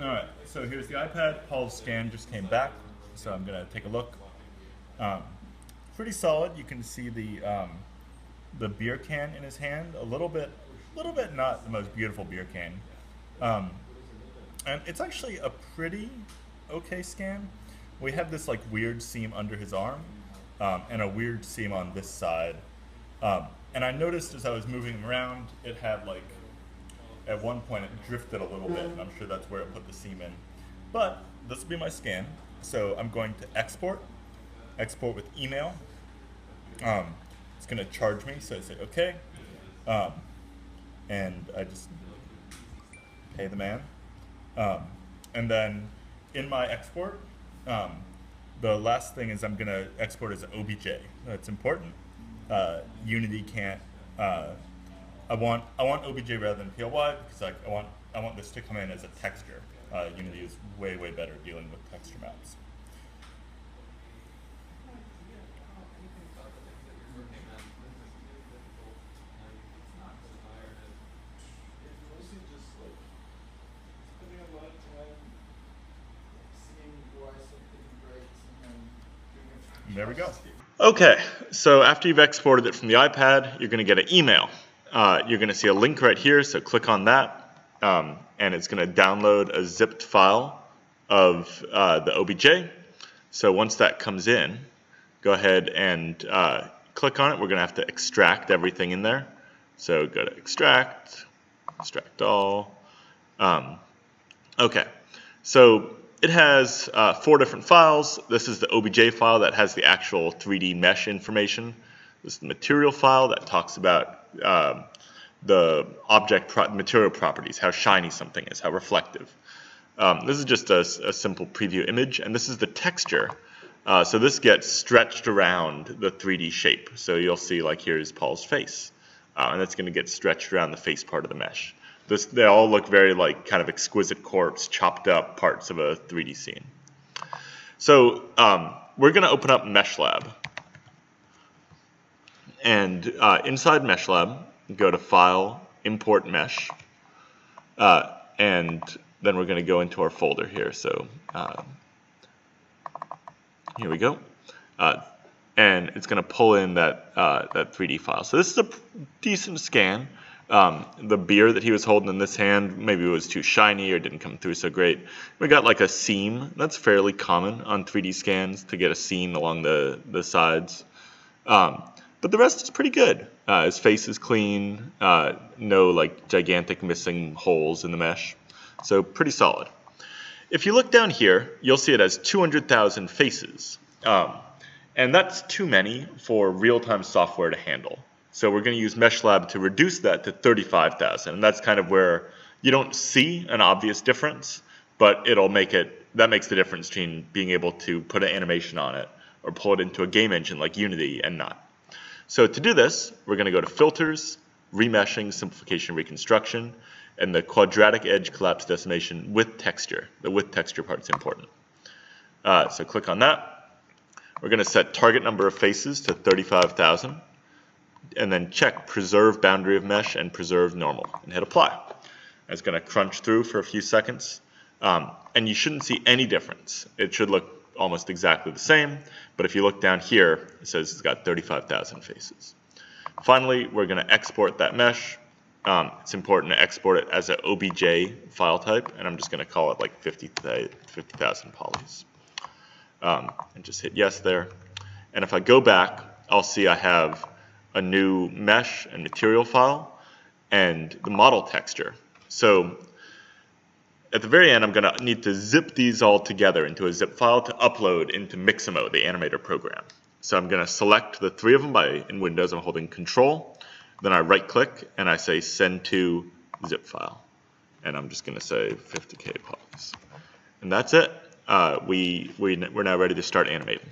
All right, so here's the iPad. Paul's scan just came back, so I'm gonna take a look. Um, Pretty solid. You can see the beer can in his hand. A little bit not the most beautiful beer can. Um, and it's actually a pretty okay scan. We have this like weird seam under his arm, and a weird seam on this side. And I noticed as I was moving him around, it had like at one point it drifted a little bit, and I'm sure that's where it put the seam in. But this will be my scan, so I'm going to export with email. It's going to charge me, so I say okay, um, and I just pay the man. Um, and then in my export, um, the last thing is I'm going to export as OBJ. That's important. Unity can't. I want OBJ rather than PLY because I want this to come in as a texture. Unity is way better dealing with texture maps. And there we go. Okay, so after you've exported it from the iPad, you're going to get an email. You're going to see a link right here, so click on that, and it's going to download a zipped file of the OBJ. So once that comes in, go ahead and click on it. We're going to have to extract everything in there. So go to extract all. Okay, so it has 4 different files. This is the OBJ file that has the actual 3D mesh information. This is the material file that talks about the material properties, how shiny something is, how reflective. This is just a simple preview image, and this is the texture. So this gets stretched around the 3D shape. So you'll see, like, here's Paul's face, and that's going to get stretched around the face part of the mesh. They all look very like kind of exquisite corpse, chopped up parts of a 3D scene. So we're going to open up MeshLab. And inside MeshLab, go to File, Import Mesh. And then we're going to go into our folder here. So here we go. And it's going to pull in that 3D file. So this is a decent scan. The beer that he was holding in this hand, maybe it was too shiny or didn't come through so great. We got like a seam. That's fairly common on 3D scans to get a seam along the sides. But the rest is pretty good. His face is clean. No like gigantic missing holes in the mesh. So pretty solid. If you look down here, you'll see it has 200,000 faces. And that's too many for real-time software to handle. So we're going to use MeshLab to reduce that to 35,000. And that's kind of where you don't see an obvious difference, but that makes the difference between being able to put an animation on it or pull it into a game engine like Unity and not. So to do this, we're going to go to Filters, Remeshing, Simplification, Reconstruction, and the Quadratic Edge Collapse Decimation with Texture. The with texture part is important. So click on that. We're going to set target number of faces to 35,000. And then check Preserve Boundary of Mesh and Preserve Normal, and hit Apply. It's going to crunch through for a few seconds, and you shouldn't see any difference. It should look almost exactly the same, but if you look down here, it says it's got 35,000 faces. Finally, we're going to export that mesh. It's important to export it as an OBJ file type, and I'm just going to call it like 50,000 polys. And just hit yes there. And if I go back, I'll see I have a new mesh and material file and the model texture. So at the very end, I'm going to need to zip these all together into a zip file to upload into Mixamo, the animator program. So I'm going to select the 3 of them in Windows. I'm holding Control. Then I right click and I say send to zip file. And I'm just going to say 50K polys. And that's it. We're now ready to start animating.